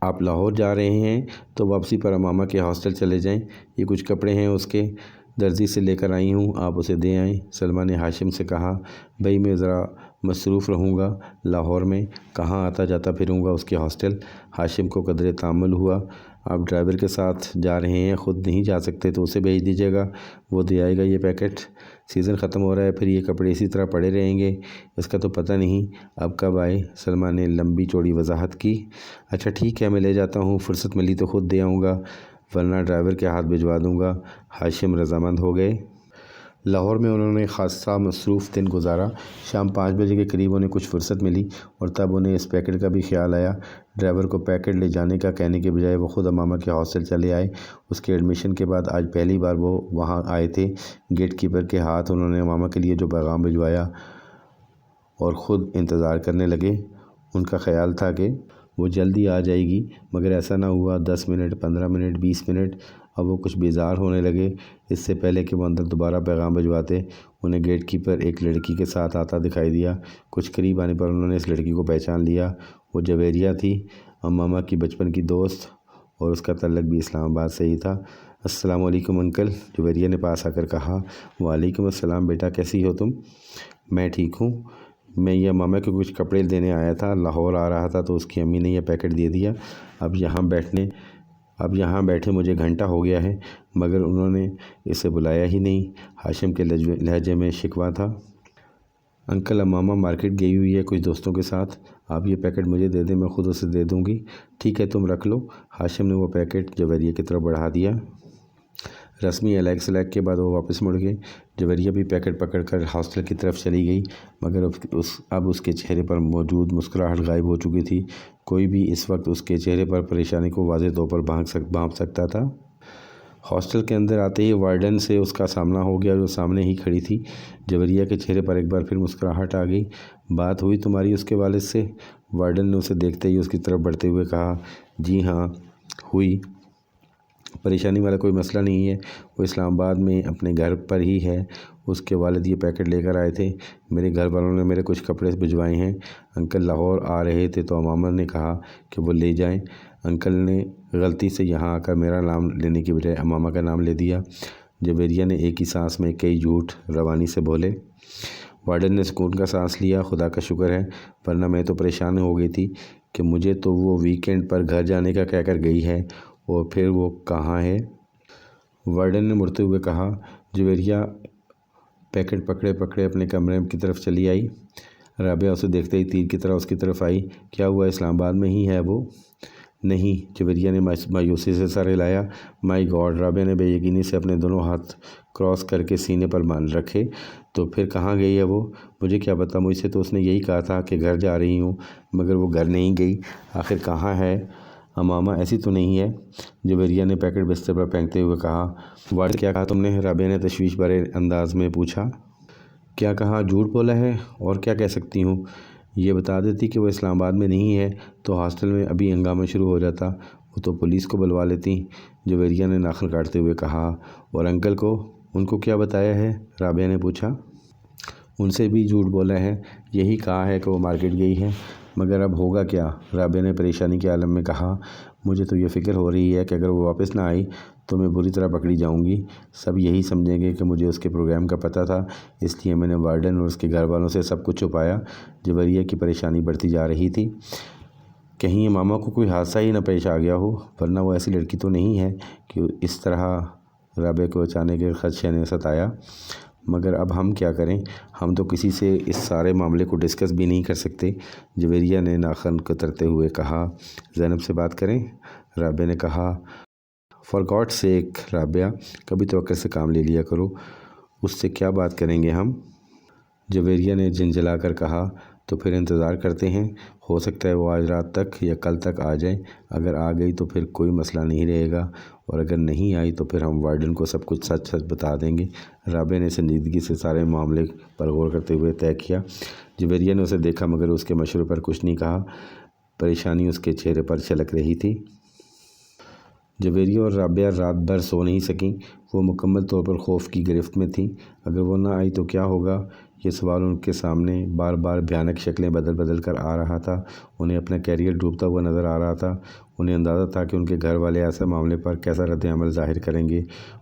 آپ لاہور جا رہے ہیں تو واپسی پر امامہ کے ہاسٹل چلے جائیں، یہ کچھ کپڑے ہیں اس کے، درزی سے لے کر آئی ہوں، آپ اسے دے آئیں۔ سلمہ نے ہاشم سے کہا، بھائی میں ذرا مصروف رہوں گا لاہور میں، کہاں آتا جاتا پھروں گا اس کے ہاسٹل۔ ہاشم کو قدرے تأمل ہوا، آپ ڈرائیور کے ساتھ جا رہے ہیں، خود نہیں جا سکتے تو اسے بھیج دیجیے گا، وہ دے آئے گا یہ پیکٹ۔ سیزن ختم ہو رہا ہے، پھر یہ کپڑے اسی طرح پڑے رہیں گے، اس کا تو پتہ نہیں اب کب آئے۔ سلمہ نے لمبی چوڑی وضاحت کی۔ اچھا ٹھیک ہے، میں لے جاتا ہوں، فرصت ملی تو خود دے آؤں گا، ورنہ ڈرائیور کے ہاتھ بھجوا دوں گا۔ ہاشم رضامند ہو گئے۔ لاہور میں انہوں نے خاصا مصروف دن گزارا۔ شام 5 بجے کے قریب انہیں کچھ فرصت ملی اور تب انہیں اس پیکٹ کا بھی خیال آیا۔ ڈرائیور کو پیکٹ لے جانے کا کہنے کے بجائے وہ خود امامہ کے ہاسٹل چلے آئے۔ اس کے ایڈمیشن کے بعد آج پہلی بار وہ وہاں آئے تھے۔ گیٹ کیپر کے ہاتھ انہوں نے امامہ کے لیے جو پیغام بھجوایا اور خود انتظار کرنے لگے۔ ان کا خیال تھا کہ وہ جلدی آ جائے گی، مگر ایسا نہ ہوا۔ 10 منٹ، 15 منٹ، 20 منٹ، اب وہ کچھ بیزار ہونے لگے۔ اس سے پہلے کہ وہ اندر دوبارہ پیغام بھجواتے، انہیں گیٹ کیپر ایک لڑکی کے ساتھ آتا دکھائی دیا۔ کچھ قریب آنے پر انہوں نے اس لڑکی کو پہچان لیا، وہ جویریہ تھی، امامہ کی بچپن کی دوست، اور اس کا تعلق بھی اسلام آباد سے ہی تھا۔ السلام علیکم انکل، جویریہ نے پاس آ کر کہا۔ وعلیکم السلام بیٹا، کیسی ہو تم؟ میں ٹھیک ہوں، میں یہ امامہ کے کچھ کپڑے دینے آیا تھا، لاہور آ رہا تھا تو اس کی امی نے یہ پیکٹ دے دیا۔ اب یہاں بیٹھے مجھے گھنٹہ ہو گیا ہے، مگر انہوں نے اسے بلایا ہی نہیں۔ ہاشم کے لہجے میں شکوہ تھا۔ انکل امامہ مارکیٹ گئی ہوئی ہے کچھ دوستوں کے ساتھ، آپ یہ پیکٹ مجھے دے دیں، میں خود اسے دے دوں گی۔ ٹھیک ہے تم رکھ لو۔ ہاشم نے وہ پیکٹ جویریہ کی طرف بڑھا دیا۔ رسمی علیک سلیک کے بعد وہ واپس مڑ گئے۔ جویریہ بھی پیکٹ پکڑ کر ہاسٹل کی طرف چلی گئی، مگر اب اس کے چہرے پر موجود مسکراہٹ غائب ہو چکی تھی۔ کوئی بھی اس وقت اس کے چہرے پر پریشانی کو واضح طور پر بھانپ سکتا تھا۔ ہاسٹل کے اندر آتے ہی وارڈن سے اس کا سامنا ہو گیا، جو سامنے ہی کھڑی تھی۔ جویریہ کے چہرے پر ایک بار پھر مسکراہٹ آ گئی۔ بات ہوئی تمہاری اس کے والد سے؟ وارڈن نے اسے دیکھتے ہی اس کی طرف بڑھتے ہوئے کہا۔ جی ہاں ہوئی، پریشانی والا کوئی مسئلہ نہیں ہے، وہ اسلام آباد میں اپنے گھر پر ہی ہے۔ اس کے والد یہ پیکٹ لے کر آئے تھے، میرے گھر والوں نے میرے کچھ کپڑے بھجوائے ہیں۔ انکل لاہور آ رہے تھے تو امامہ نے کہا کہ وہ لے جائیں۔ انکل نے غلطی سے یہاں آ کر میرا نام لینے کی بجائے امامہ کا نام لے دیا۔ جویریہ نے ایک ہی سانس میں کئی جھوٹ روانی سے بولے۔ وارڈن نے سکون کا سانس لیا، خدا کا شکر ہے، ورنہ میں تو پریشان ہو گئی تھی کہ مجھے تو وہ ویکینڈ پر گھر جانے کا کہہ کر گئی ہے، اور پھر وہ کہاں ہے؟ وارڈن نے مڑتے ہوئے کہا۔ جویریہ پیکٹ پکڑے اپنے کمرے کی طرف چلی آئی۔ رابعہ اسے دیکھتے ہی تیر کی طرح اس کی طرف آئی۔ کیا ہوا، اسلام آباد میں ہی ہے وہ؟ نہیں، جویریہ نے مایوسی سے سر ہلایا۔ مائی گاڈ، رابعہ نے بے یقینی سے اپنے دونوں ہاتھ کراس کر کے سینے پر باندھ رکھے۔ تو پھر کہاں گئی ہے وہ؟ مجھے کیا پتہ، مجھ سے تو اس نے یہی کہا تھا کہ گھر جا رہی ہوں، مگر وہ گھر نہیں گئی، آخر کہاں ہے؟ امامہ ایسی تو نہیں ہے؟ جویریہ نے پیکٹ بستر پر پھینکتے ہوئے کہا۔ وارڈن کیا کہا تم نے؟ رابعہ نے تشویش بھرے انداز میں پوچھا۔ کیا کہا؟ جھوٹ بولا ہے، اور کیا کہہ سکتی ہوں؟ یہ بتا دیتی کہ وہ اسلام آباد میں نہیں ہے تو ہاسٹل میں ابھی ہنگامہ شروع ہو جاتا، وہ تو پولیس کو بلوا لیتی، جویریہ نے ناخن کاٹتے ہوئے کہا۔ اور انکل کو، ان کو کیا بتایا ہے؟ رابعہ نے پوچھا۔ ان سے بھی جھوٹ بولا ہے، یہی کہا ہے کہ وہ مارکیٹ گئی ہے، مگر اب ہوگا کیا؟ رابعہ نے پریشانی کے عالم میں کہا۔ مجھے تو یہ فکر ہو رہی ہے کہ اگر وہ واپس نہ آئی تو میں بری طرح پکڑی جاؤں گی، سب یہی سمجھیں گے کہ مجھے اس کے پروگرام کا پتہ تھا، اس لیے میں نے وارڈن اور اس کے گھر والوں سے سب کچھ چھپایا۔ جویریہ کی پریشانی بڑھتی جا رہی تھی۔ کہیں امامہ کو کوئی حادثہ ہی نہ پیش آ گیا ہو، ورنہ وہ ایسی لڑکی تو نہیں ہے کہ اس طرح۔ رابعہ کو اچانک ایک خدشے نے ستایا۔ مگر اب ہم کیا کریں، ہم تو کسی سے اس سارے معاملے کو ڈسکس بھی نہیں کر سکتے، جویریہ نے ناخن کترتے ہوئے کہا۔ زینب سے بات کریں؟ رابعہ نے کہا۔ فار گاڈ سیک رابعہ، کبھی توقع سے کام لے لیا کرو، اس سے کیا بات کریں گے ہم؟ جویریہ نے جھنجھلا کر کہا۔ تو پھر انتظار کرتے ہیں، ہو سکتا ہے وہ آج رات تک یا کل تک آ جائے، اگر آ گئی تو پھر کوئی مسئلہ نہیں رہے گا، اور اگر نہیں آئی تو پھر ہم وارڈن کو سب کچھ سچ بتا دیں گے۔ رابعہ نے سنجیدگی سے سارے معاملے پر غور کرتے ہوئے طے کیا۔ جویریہ نے اسے دیکھا مگر اس کے مشورے پر کچھ نہیں کہا، پریشانی اس کے چہرے پر چھلک رہی تھی۔ جویریہ اور رابعہ رات بھر سو نہیں سکیں، وہ مکمل طور پر خوف کی گرفت میں تھیں۔ اگر وہ نہ آئی تو کیا ہوگا، یہ سوال ان کے سامنے بار بار بھیانک شکلیں بدل بدل کر آ رہا تھا۔ انہیں اپنا کیریئر ڈوبتا ہوا نظر آ رہا تھا۔ انہیں اندازہ تھا کہ ان کے گھر والے ایسے معاملے پر کیسا رد عمل ظاہر کریں گے۔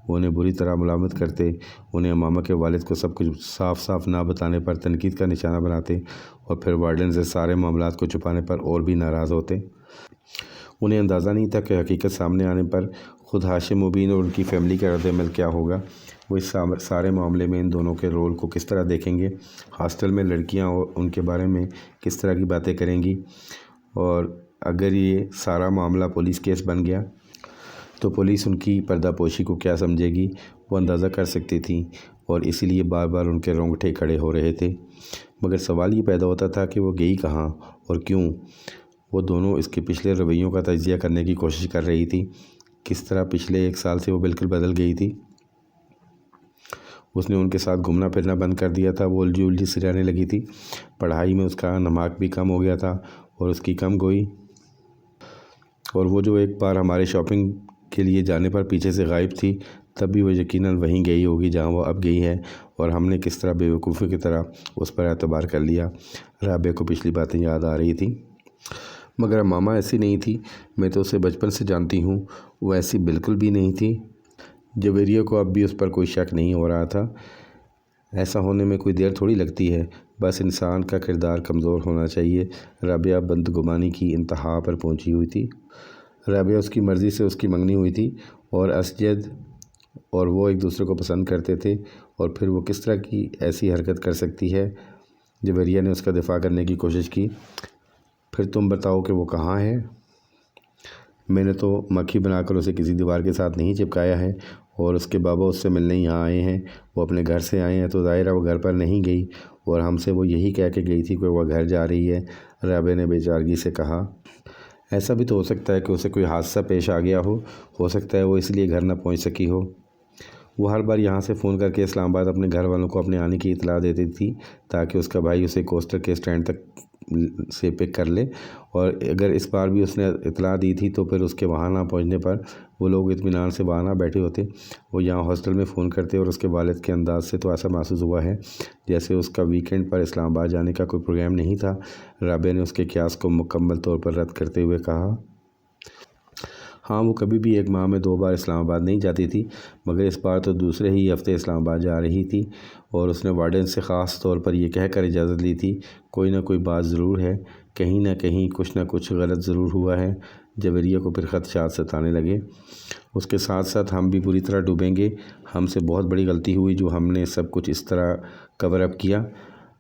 وہ انہیں بری طرح ملامت کرتے، انہیں امامہ کے والد کو سب کچھ صاف صاف نہ بتانے پر تنقید کا نشانہ بناتے، اور پھر وارڈن سے سارے معاملات کو چھپانے پر اور بھی ناراض ہوتے۔ انہیں اندازہ نہیں تھا کہ حقیقت سامنے آنے پر خود ہاشم مبین اور ان کی فیملی کا رد عمل کیا ہوگا۔ وہ اس سارے معاملے میں ان دونوں کے رول کو کس طرح دیکھیں گے، ہاسٹل میں لڑکیاں اور ان کے بارے میں کس طرح کی باتیں کریں گی، اور اگر یہ سارا معاملہ پولیس کیس بن گیا تو پولیس ان کی پردہ پوشی کو کیا سمجھے گی۔ وہ اندازہ کر سکتی تھیں، اور اسی لیے بار بار ان کے رونگٹے کھڑے ہو رہے تھے۔ مگر سوال یہ پیدا ہوتا تھا کہ وہ گئی کہاں اور کیوں۔ وہ دونوں اس کے پچھلے رویوں کا تجزیہ کرنے کی کوشش کر رہی تھی۔ کس طرح پچھلے 1 سال سے وہ بالکل بدل گئی تھی۔ اس نے ان کے ساتھ گھومنا پھرنا بند کر دیا تھا۔ وہ الجھی الجھی سی رہنے لگی تھی۔ پڑھائی میں اس کا نمک بھی کم ہو گیا تھا، اور اس کی کم گوئی، اور وہ جو ایک بار ہمارے شاپنگ کے لیے جانے پر پیچھے سے غائب تھی، تب بھی وہ یقیناً وہیں گئی ہوگی جہاں وہ اب گئی ہے، اور ہم نے کس طرح بے وقوفی کی طرح اس پر اعتبار کر لیا۔ رابعہ کو پچھلی باتیں یاد آ رہی تھیں۔ مگر امامہ ایسی نہیں تھی، میں تو اسے بچپن سے جانتی ہوں، وہ ایسی بالکل بھی نہیں تھی۔ جویریہ کو اب بھی اس پر کوئی شک نہیں ہو رہا تھا۔ ایسا ہونے میں کوئی دیر تھوڑی لگتی ہے، بس انسان کا کردار کمزور ہونا چاہیے۔ رابعہ بدگمانی کی انتہا پر پہنچی ہوئی تھی۔ رابعہ اس کی مرضی سے اس کی منگنی ہوئی تھی، اور اسجد اور وہ ایک دوسرے کو پسند کرتے تھے، اور پھر وہ کس طرح کی ایسی حرکت کر سکتی ہے۔ جویریہ نے اس کا دفاع کرنے کی کوشش کی۔ پھر تم بتاؤ کہ وہ کہاں ہے؟ میں نے تو مکھی بنا کر اسے کسی دیوار کے ساتھ نہیں چپکایا ہے، اور اس کے بابا اس سے ملنے یہاں آئے ہیں۔ وہ اپنے گھر سے آئے ہیں تو ظاہر ہے وہ گھر پر نہیں گئی، اور ہم سے وہ یہی کہہ کے گئی تھی کہ وہ گھر جا رہی ہے۔ رابعہ نے بے چارگی سے کہا۔ ایسا بھی تو ہو سکتا ہے کہ اسے کوئی حادثہ پیش آ گیا ہو سکتا ہے وہ اس لیے گھر نہ پہنچ سکی ہو۔ وہ ہر بار یہاں سے فون کر کے اسلام آباد اپنے گھر والوں کو اپنے آنے کی اطلاع دیتی تھی، تاکہ اس کا بھائی اسے کوسٹر کے اسٹینڈ تک سے پک کر لے، اور اگر اس بار بھی اس نے اطلاع دی تھی تو پھر اس کے وہاں نہ پہنچنے پر وہ لوگ اطمینان سے وہاں نہ بیٹھے ہوتے۔ وہ یہاں ہاسٹل میں فون کرتے، اور اس کے والد کے انداز سے تو ایسا محسوس ہوا ہے جیسے اس کا ویکینڈ پر اسلام آباد جانے کا کوئی پروگرام نہیں تھا۔ رابعہ نے اس کے قیاس کو مکمل طور پر رد کرتے ہوئے کہا۔ ہاں، وہ کبھی بھی ایک ماہ میں 2 بار اسلام آباد نہیں جاتی تھی، مگر اس بار تو دوسرے ہی ہفتے اسلام آباد جا رہی تھی، اور اس نے وارڈن سے خاص طور پر یہ کہہ کر اجازت لی تھی، کوئی نہ کوئی بات ضرور ہے، کہیں نہ کہیں کچھ نہ کچھ غلط ضرور ہوا ہے۔ جویریہ کو پھر خدشات ستانے لگے۔ اس کے ساتھ ساتھ ہم بھی بری طرح ڈوبیں گے۔ ہم سے بہت بڑی غلطی ہوئی جو ہم نے سب کچھ اس طرح کور اپ کیا۔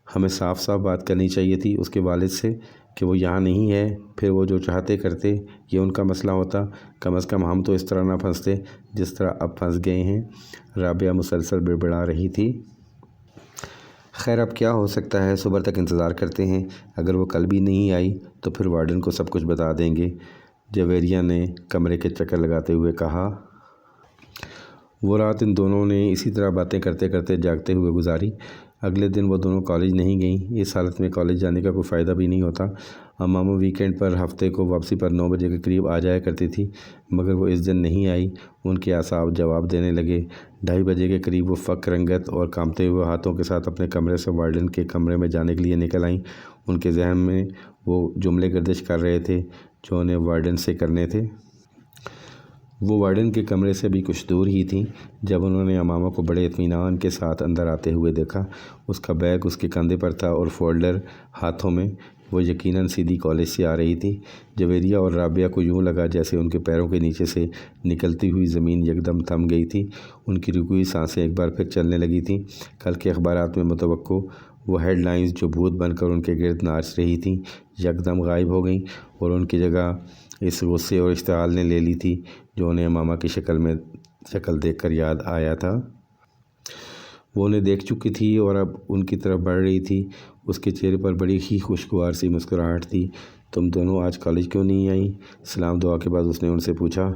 ہمیں صاف صاف بات کرنی چاہیے تھی اس کے والد سے کہ وہ یہاں نہیں ہے، پھر وہ جو چاہتے کرتے، یہ ان کا مسئلہ ہوتا۔ کم از کم ہم تو اس طرح نہ پھنستے جس طرح اب پھنس گئے ہیں۔ رابعہ مسلسل بڑبڑا رہی تھی۔ خیر اب کیا ہو سکتا ہے، صبح تک انتظار کرتے ہیں، اگر وہ کل بھی نہیں آئی تو پھر وارڈن کو سب کچھ بتا دیں گے، جویریہ نے کمرے کے چکر لگاتے ہوئے کہا۔ وہ رات ان دونوں نے اسی طرح باتیں کرتے کرتے جاگتے ہوئے گزاری۔ اگلے دن وہ دونوں کالج نہیں گئیں۔ اس حالت میں کالج جانے کا کوئی فائدہ بھی نہیں ہوتا۔ امامہ ویکینڈ پر ہفتے کو واپسی پر 9 بجے کے قریب آ جایا کرتی تھی، مگر وہ اس دن نہیں آئی۔ ان کے اعصاب جواب دینے لگے۔ 2:30 بجے کے قریب وہ فک رنگت اور کانپتے ہوئے ہاتھوں کے ساتھ اپنے کمرے سے وارڈن کے کمرے میں جانے کے لیے نکل آئیں۔ ان کے ذہن میں وہ جملے گردش کر رہے تھے جو انہیں وارڈن سے کرنے تھے۔ وہ وارڈن کے کمرے سے بھی کچھ دور ہی تھیں جب انہوں نے امامہ کو بڑے اطمینان کے ساتھ اندر آتے ہوئے دیکھا۔ اس کا بیگ اس کے کندھے پر تھا اور فولڈر ہاتھوں میں۔ وہ یقیناً سیدھی کالج سے آ رہی تھی۔ جویریہ اور رابعہ کو یوں لگا جیسے ان کے پیروں کے نیچے سے نکلتی ہوئی زمین یکدم تھم گئی تھی۔ ان کی رکی ہوئی سانسیں ایک بار پھر چلنے لگی تھیں۔ کل کے اخبارات میں متوقع وہ ہیڈ لائنز جو بھوت بن کر ان کے گرد ناچ رہی تھیں یکدم غائب ہو گئیں، اور ان کی جگہ اس غصے اور اشتعال نے لے لی تھی جو انہیں امامہ کی شکل دیکھ کر یاد آیا تھا۔ وہ انہیں دیکھ چکی تھی اور اب ان کی طرف بڑھ رہی تھی۔ اس کے چہرے پر بڑی ہی خوشگوار سی مسکراہٹ تھی۔ تم دونوں آج کالج کیوں نہیں آئیں؟ سلام دعا کے بعد اس نے ان سے پوچھا۔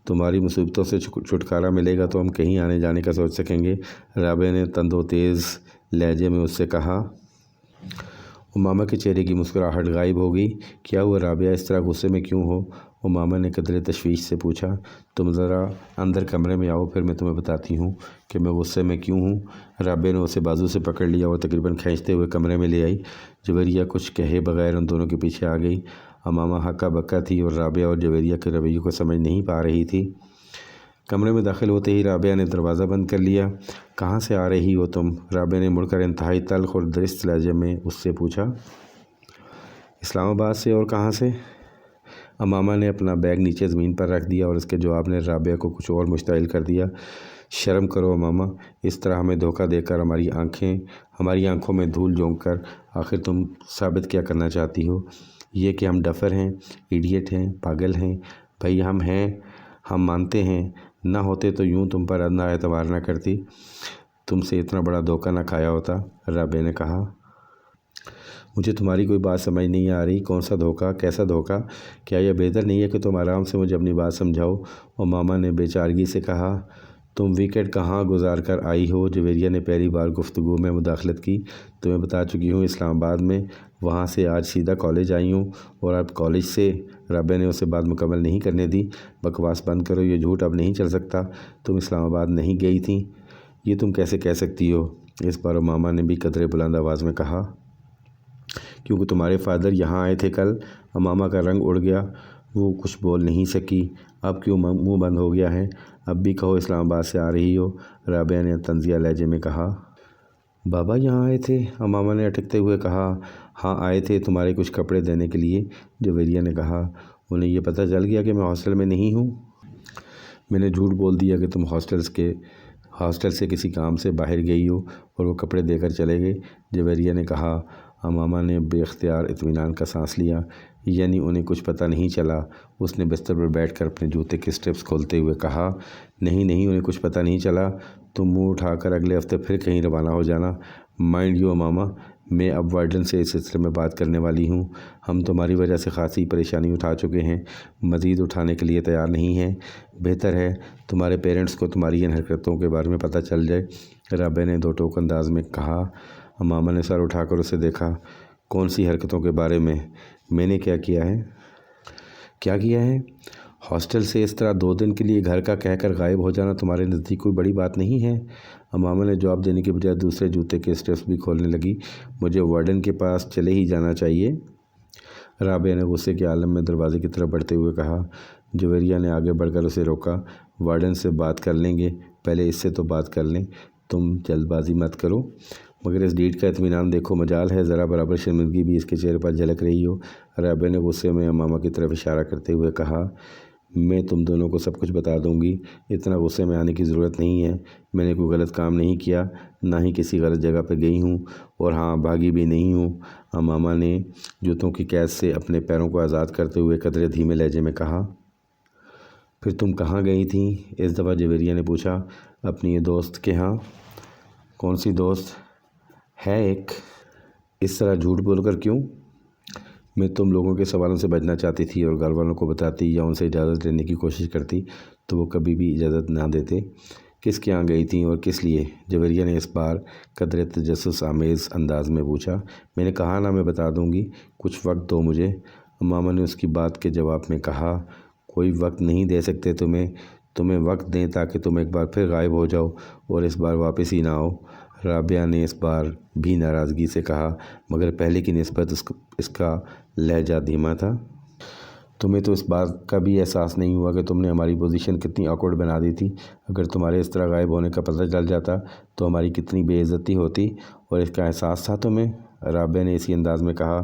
تمہاری مصیبتوں سے چھٹکارا ملے گا تو ہم کہیں آنے جانے کا سوچ سکیں گے، رابعہ نے تند و تیز لہجے میں اس سے کہا۔ امامہ کے چہرے کی مسکراہٹ غائب ہو گئی۔ کیا ہوا رابعہ، اس طرح غصے میں کیوں ہو؟ امامہ نے قدرے تشویش سے پوچھا۔ تم ذرا اندر کمرے میں آؤ، پھر میں تمہیں بتاتی ہوں کہ میں غصے میں کیوں ہوں۔ رابعہ نے اسے بازو سے پکڑ لیا اور تقریباً کھینچتے ہوئے کمرے میں لے آئی۔ جویریہ کچھ کہے بغیر ان دونوں کے پیچھے آ گئی۔ امامہ ہکا بکا تھی اور رابعہ اور جویریہ کے رویے کو سمجھ نہیں پا رہی تھی۔ کمرے میں داخل ہوتے ہی رابعہ نے دروازہ بند کر لیا۔ کہاں سے آ رہی ہو تم؟ رابعہ نے مڑ کر انتہائی تلخ اور درست لہجے میں اس سے پوچھا۔ اسلام آباد سے، اور کہاں سے؟ امامہ نے اپنا بیگ نیچے زمین پر رکھ دیا اور اس کے جواب نے رابعہ کو کچھ اور مشتعل کر دیا۔ شرم کرو امامہ، اس طرح ہمیں دھوکہ دے کر ہماری آنکھوں میں دھول جھونک کر آخر تم ثابت کیا کرنا چاہتی ہو؟ یہ کہ ہم ڈفر ہیں، ایڈیٹ ہیں، پاگل ہیں؟ بھئی ہم ہیں، ہم مانتے ہیں، نہ ہوتے تو یوں تم پر ادنا اعتبار نہ کرتی، تم سے اتنا بڑا دھوکہ نہ کھایا ہوتا۔ رابعہ نے کہا۔ مجھے تمہاری کوئی بات سمجھ نہیں آ رہی۔ کون سا دھوکہ؟ کیسا دھوکہ؟ کیا یہ بہتر نہیں ہے کہ تم آرام سے مجھے اپنی بات سمجھاؤ؟ امامہ نے بے چارگی سے کہا۔ تم ویکینڈ کہاں گزار کر آئی ہو؟ جویریہ نے پہلی بار گفتگو میں مداخلت کی۔ تمہیں بتا چکی ہوں، اسلام آباد میں، وہاں سے آج سیدھا کالج آئی ہوں۔ اور اب کالج سے؟ رابعہ نے اسے بات مکمل نہیں کرنے دی۔ بکواس بند کرو، یہ جھوٹ اب نہیں چل سکتا۔ تم اسلام آباد نہیں گئی تھی؟ یہ تم کیسے کہہ سکتی ہو؟ اس بار امامہ نے بھی قدرے بلند آواز میں کہا۔ کیونکہ تمہارے فادر یہاں آئے تھے کل۔ امامہ کا رنگ اڑ گیا، وہ کچھ بول نہیں سکی۔ اب کیوں منہ بند ہو گیا ہے؟ اب بھی کہو اسلام آباد سے آ رہی ہو، رابعہ نے طنزیہ لہجے میں کہا۔ بابا یہاں آئے تھے؟ امامہ نے اٹکتے ہوئے کہا۔ ہاں آئے تھے، تمہارے کچھ کپڑے دینے کے لیے، جویریہ نے کہا۔ انہیں یہ پتہ چل گیا کہ میں ہاسٹل میں نہیں ہوں؟ میں نے جھوٹ بول دیا کہ تم ہاسٹل سے کسی کام سے باہر گئی ہو اور وہ کپڑے دے کر چلے گئے، جویریہ نے کہا۔ امامہ نے بے اختیار اطمینان کا سانس لیا۔ یعنی انہیں کچھ پتہ نہیں چلا؟ اس نے بستر پر بیٹھ کر اپنے جوتے کے اسٹرپس کھولتے ہوئے کہا۔ نہیں، انہیں کچھ پتہ نہیں چلا۔ تم منہ اٹھا کر اگلے ہفتے پھر کہیں روانہ ہو جانا۔ مائنڈ یو امامہ، میں اب وارڈن سے اس سلسلے میں بات کرنے والی ہوں۔ ہم تمہاری وجہ سے خاصی پریشانی اٹھا چکے ہیں، مزید اٹھانے کے لیے تیار نہیں ہیں۔ بہتر ہے تمہارے پیرنٹس کو تمہاری ان حرکتوں کے بارے میں پتہ چل جائے، رابعہ نے دو ٹوک انداز میں کہا۔ امامہ نے سر اٹھا کر اسے دیکھا۔ کون سی حرکتوں کے بارے میں؟ میں نے کیا کیا ہے؟ کیا کیا ہے؟ ہاسٹل سے اس طرح 2 دن کے لیے گھر کا کہہ کر غائب ہو جانا تمہارے نزدیک کوئی بڑی بات نہیں ہے؟ امامہ نے جواب دینے کے بجائے دوسرے جوتے کے اسٹرپس بھی کھولنے لگی۔ مجھے وارڈن کے پاس چلے ہی جانا چاہیے، رابعہ نے غصے کے عالم میں دروازے کی طرف بڑھتے ہوئے کہا۔ جویریہ نے آگے بڑھ کر اسے روکا۔ وارڈن سے بات کر لیں گے، پہلے اس سے تو بات کر لیں، تم جلد بازی مت کرو۔ مگر اس ڈیٹ کا اطمینان دیکھو، مجال ہے ذرا برابر شرمندگی بھی اس کے چہرے پر جھلک رہی ہو، رابعہ نے غصے میں امامہ کی طرف اشارہ کرتے ہوئے کہا۔ میں تم دونوں کو سب کچھ بتا دوں گی، اتنا غصے میں آنے کی ضرورت نہیں ہے۔ میں نے کوئی غلط کام نہیں کیا، نہ ہی کسی غلط جگہ پہ گئی ہوں، اور ہاں بھاگی بھی نہیں ہوں، امامہ نے جوتوں کی قید سے اپنے پیروں کو آزاد کرتے ہوئے قدرے دھیمے لہجے میں کہا۔ پھر تم کہاں گئی تھیں؟ اس دفعہ جویریہ نے پوچھا۔ اپنی دوست کے ہاں۔ کون سی دوست ہے ایک؟ اس طرح جھوٹ بول کر کیوں؟ میں تم لوگوں کے سوالوں سے بچنا چاہتی تھی، اور گھر والوں کو بتاتی یا ان سے اجازت لینے کی کوشش کرتی تو وہ کبھی بھی اجازت نہ دیتے۔ کس کے یہاں گئی تھیں اور کس لیے؟ جویریہ نے اس بار قدرے تجسس آمیز انداز میں پوچھا۔ میں نے کہا نا، میں بتا دوں گی، کچھ وقت دو مجھے، امامہ نے اس کی بات کے جواب میں کہا۔ کوئی وقت نہیں دے سکتے تمہیں وقت دیں تاکہ تم ایک بار پھر غائب ہو جاؤ اور اس بار واپس ہی نہ آؤ، رابعہ نے اس بار بھی ناراضگی سے کہا، مگر پہلے کی نسبت اس کا لہجہ دھیما تھا۔ تمہیں تو اس بات کا بھی احساس نہیں ہوا کہ تم نے ہماری پوزیشن کتنی آکورڈ بنا دی تھی؟ اگر تمہارے اس طرح غائب ہونے کا پتہ چل جاتا تو ہماری کتنی بے عزتی ہوتی، اور اس کا احساس تھا تمہیں؟ رابعہ نے اسی انداز میں کہا۔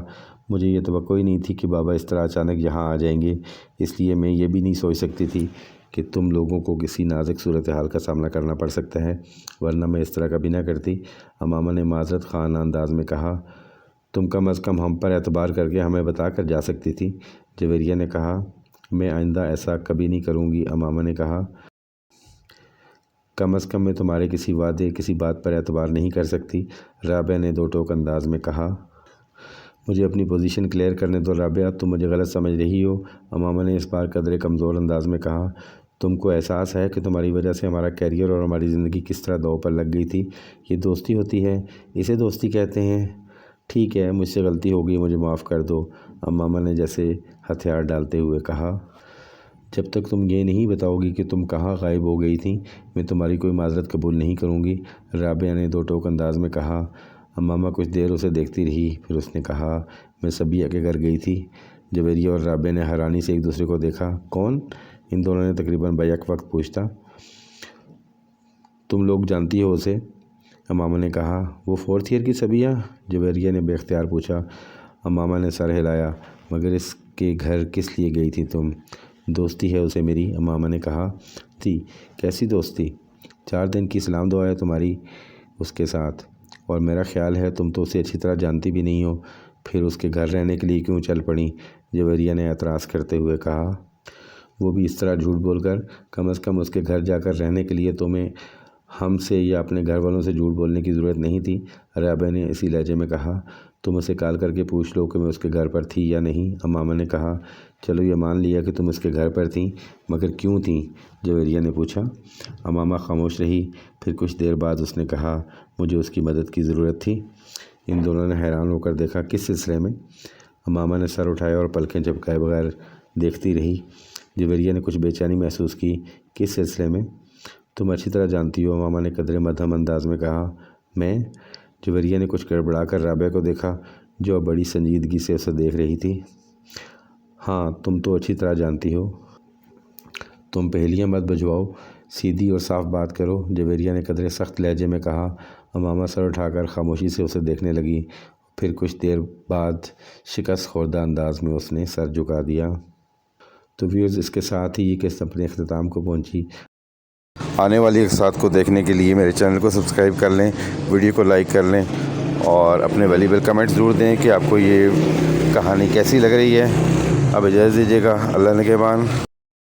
مجھے یہ توقع ہی نہیں تھی کہ بابا اس طرح اچانک یہاں آ جائیں گے، اس لیے میں یہ بھی نہیں سوچ سکتی تھی کہ تم لوگوں کو کسی نازک صورتحال کا سامنا کرنا پڑ سکتا ہے، ورنہ میں اس طرح کبھی نہ کرتی، امامہ نے معذرت خواہ انداز میں کہا۔ تم کم از کم ہم پر اعتبار کر کے ہمیں بتا کر جا سکتی تھی، جویریہ نے کہا۔ میں آئندہ ایسا کبھی نہیں کروں گی، امامہ نے کہا۔ کم از کم میں تمہارے کسی وعدے، کسی بات پر اعتبار نہیں کر سکتی، رابعہ نے دو ٹوک انداز میں کہا۔ مجھے اپنی پوزیشن کلیئر کرنے دو رابعہ، تم مجھے غلط سمجھ رہی ہو، امامہ نے اس بار قدرے کمزور انداز میں کہا۔ تم کو احساس ہے کہ تمہاری وجہ سے ہمارا کیریئر اور ہماری زندگی کس طرح داؤ پر لگ گئی تھی؟ یہ دوستی ہوتی ہے، اسے دوستی کہتے ہیں؟ ٹھیک ہے، مجھ سے غلطی ہو گئی، مجھے معاف کر دو، امامہ نے جیسے ہتھیار ڈالتے ہوئے کہا۔ جب تک تم یہ نہیں بتاؤ گی کہ تم کہاں غائب ہو گئی تھیں، میں تمہاری کوئی معذرت قبول نہیں کروں گی، رابعہ نے دو ٹوک انداز میں کہا۔ امامہ کچھ دیر اسے دیکھتی رہی، پھر اس نے کہا، میں صبیہ کے گھر گئی تھی۔ جویریہ اور رابعہ نے حیرانی سے ایک دوسرے کو دیکھا۔ کون؟ ان دونوں نے تقریباً بیک وقت پوچھا۔ تم لوگ جانتی ہو اسے؟ امامہ نے کہا۔ وہ 4th ایئر کی صبیہ؟ جویریہ نے بے اختیار پوچھا۔ امامہ نے سر ہلایا۔ مگر اس کے گھر کس لیے گئی تھی تم؟ دوستی ہے اسے میری، امامہ نے کہا۔ تھی؟ کیسی دوستی؟ 4 دن کی سلام دعا ہے تمہاری اس کے ساتھ، اور میرا خیال ہے تم تو اسے اچھی طرح جانتی بھی نہیں ہو، پھر اس کے گھر رہنے کے لیے کیوں چل پڑی؟ جویریہ نے اعتراض کرتے ہوئے کہا۔ وہ بھی اس طرح جھوٹ بول کر؟ کم از کم اس کے گھر جا کر رہنے کے لیے تمہیں ہم سے یا اپنے گھر والوں سے جھوٹ بولنے کی ضرورت نہیں تھی، رابعہ نے اسی لہجے میں کہا۔ تم اسے کال کر کے پوچھ لو کہ میں اس کے گھر پر تھی یا نہیں، امامہ نے کہا۔ چلو یہ مان لیا کہ تم اس کے گھر پر تھیں، مگر کیوں تھیں؟ جویریہ نے پوچھا۔ امامہ خاموش رہی، پھر کچھ دیر بعد اس نے کہا، مجھے اس کی مدد کی ضرورت تھی۔ ان دونوں نے حیران ہو کر دیکھا۔ کس سلسلے میں؟ امامہ نے سر اٹھایا اور پلکیں جھپکائے بغیر دیکھتی رہی۔ جویریہ نے کچھ بے چینی محسوس کی۔ کس سلسلے میں؟ تم اچھی طرح جانتی ہو، امامہ نے قدرے مدھم انداز میں کہا۔ میں؟ جویریہ نے کچھ گڑبڑا کر رابعہ کو دیکھا، جو اب بڑی سنجیدگی سے اسے دیکھ رہی تھی۔ ہاں، تم تو اچھی طرح جانتی ہو۔ تم پہیلیاں مت بجھواؤ، سیدھی اور صاف بات کرو، جویریہ نے قدرے سخت لہجے میں کہا۔ امامہ سر اٹھا کر خاموشی سے اسے دیکھنے لگی، پھر کچھ دیر بعد شکست خوردہ انداز میں اس نے سر جھکا دیا۔ تو ویورز، اس کے ساتھ ہی یہ قسط اپنے اختتام کو پہنچی۔ آنے والی اقساط کو دیکھنے کے لیے میرے چینل کو سبسکرائب کر لیں، ویڈیو کو لائک کر لیں، اور اپنے ویلیبل کمنٹ ضرور دیں کہ آپ کو یہ کہانی کیسی لگ رہی ہے۔ اب اجازت دیجیے گا، اللہ نگہبان۔